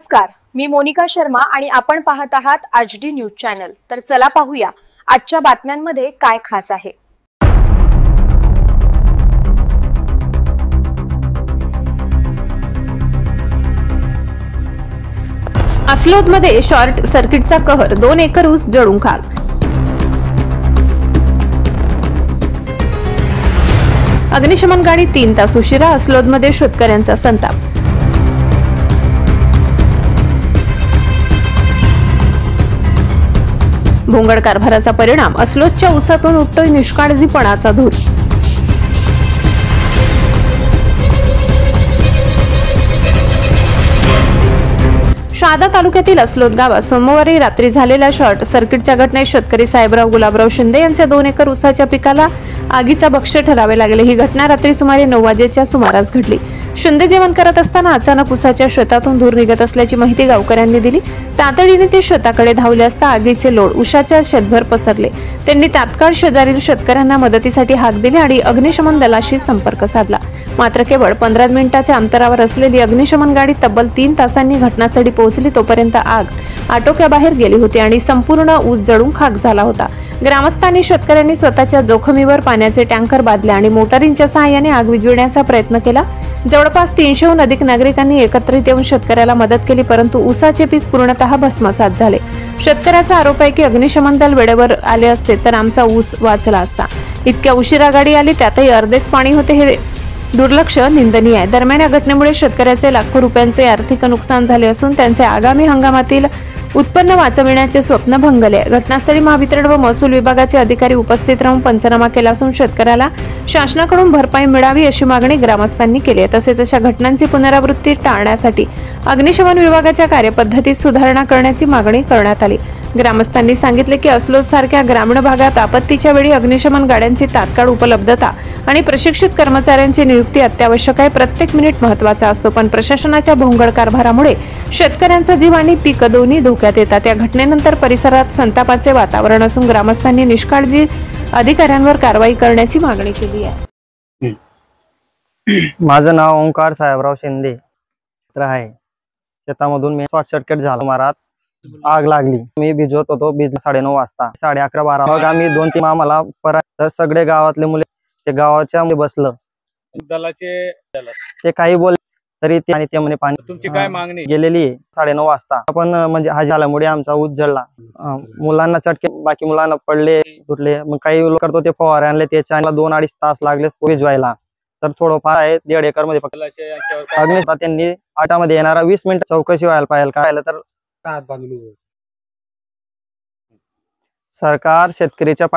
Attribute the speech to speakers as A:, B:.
A: नमस्कार, मी मोनिका शर्मा आणि आपण पाहत आहात आजडी न्यूज चॅनल। तर चला पाहूया आजच्या बातम्यांमध्ये काय खास आहे।
B: अस्लोदमध्ये शॉर्ट सर्किटचा कहर, 2 एकर ऊस जळून खाक। अग्निशमन गाडी 3 तास उशिरा, अस्लोदमध्ये शेतकऱ्यांचा संताप। भोंगळ कारभाराचा परिणाम, अस्लोदच्या ऊसातून उठतोय निष्काळजीपणाचा धूर। शहादा तालुक्यातील अस्लोद गावात सोमवारी रात्री झालेल्या शॉर्ट सर्किटच्या घटनेत शेतकरी साहेबराव गुलाबराव शिंदे यांच्या 2 एकर ऊसाच्या पिकाला आगीचा भक्ष्य ठरावे लागले। ही घटना रात्री सुमारे 9 वाजेच्या सुमारास घडली। शिंदे जेवण करत असताना अचानक ऊसाच्या शेतातून धूर निघत असल्याची माहिती गावकऱ्यांनी दिली। तातडीने ते शेताकडे धावले असता आगीचे लोळ ऊसाच्या शेतभर पसरले। त्यांनी तात्काळ शेजारील शेतकऱ्यांना मदतीसाठी हाक दिली आणि अग्निशमन दलाशी संपर्क साधला। मात्र केवळ 15 मिनिटाच्या अंतरावर असलेली अग्निशमन गाडी तब्बल 3 तासांनी घटनास्थळी पोहोचली तोपर्यंत आग आटोक्याबाहेर गेली होती आणि संपूर्ण ऊस जळून खाक झाला होता। ग्रामस्थांनी शेतकऱ्यांनी स्वतःच्या जोखमीवर पाण्याचे टँकर बांधले आणि मोटारींच्या सहाय्याने आग विझविण्याचा प्रयत्न केला। जवळपास 300हून अधिक नागरिकांनी एकत्रित येऊन शेतकऱ्याला मदत केली, परंतु ऊसाचे पीक पूर्णतः भस्मसात झाले। शेतकऱ्याचा आरोप आहे की अग्निशमन दल वेळेवर आले असते तर आमचा ऊस वाचला असता। इतक्या उशिरा गाडी आली, त्यातही अर्धेच पाणी होते, हे दुर्लक्ष निंदनीय आहे। दरम्यान या घटनेमुळे शेतकऱ्याचे लाखो रुपयांचे आर्थिक नुकसान झाले असून त्यांचे आगामी हंगामातील उत्पन्न वाचविण्याचे स्वप्न भंगले। घटनास्थळी महावितरण व महसूल विभागाचे अधिकारी उपस्थित राहून पंचनामा केला असून शेतकऱ्याला शासनाकडून भरपाई मिळावी अशी मागणी ग्रामस्थांनी केली आहे। तसेच अशा घटनांची पुनरावृत्ती टाळण्यासाठी अग्निशमन विभागाच्या कार्यपद्धतीत सुधारणा करण्याची मागणी करण्यात आली। ग्रामस्थांनी सांगितले की अस्लोद सारख्या ग्रामीण भागात आपत्तीच्या वेळी अग्निशमन गाड्यांची तात्काळ उपलब्धता आणि प्रशिक्षित कर्मचाऱ्यांची नियुक्ती अत्यावश्यक आहे। प्रत्येक मिनिट महत्त्वाचा असतो, पण प्रशासनाच्या भोंगळ कारभारामुळे शेतकऱ्यांचा जीव आणि पीक दोन्ही धोक्यात येतात। या घटनेनंतर परिसरात संतापाचे वातावरण असून ग्रामस्थांनी निष्काळजी अधिकाऱ्यांवर कारवाई करण्याची मागणी केली आहे।
C: माझं नाव ओंकार साहेबराव शिंदे आहे। शेतामधून मी शॉर्ट सर्किट झाला, मारात आग लागली। मी भिजवत होतो, 9:30 वाजता 11:30-12 मग आम्ही 2-3 आम्हाला परत सगळे गावातले मुले ते गावाच्या मध्ये बसलं।
D: दलाचे
C: ते काही बोल तरी ते आणि ते म्हणे पाणी
D: तुमची काय मागणी
C: गेलेली आहे। 9:30 वाजता आपण म्हणजे हा झाल्यामुळे आमचा ऊस जळला। मुलांना चटके, बाकी मुलांना पडले तुटले। मग काही लोक करतो ते फवारे आणले, त्याच्या 2-2.5 तास लागले भिजवायला। तर थोडंफार आहे 1.5 एकर मध्ये फक्त अग्निशमन त्यांनी 8 मध्ये येणारा 20 मिनिट चौकशी व्हायला पाहिजे। काय तर सरकार शेतकरीच्या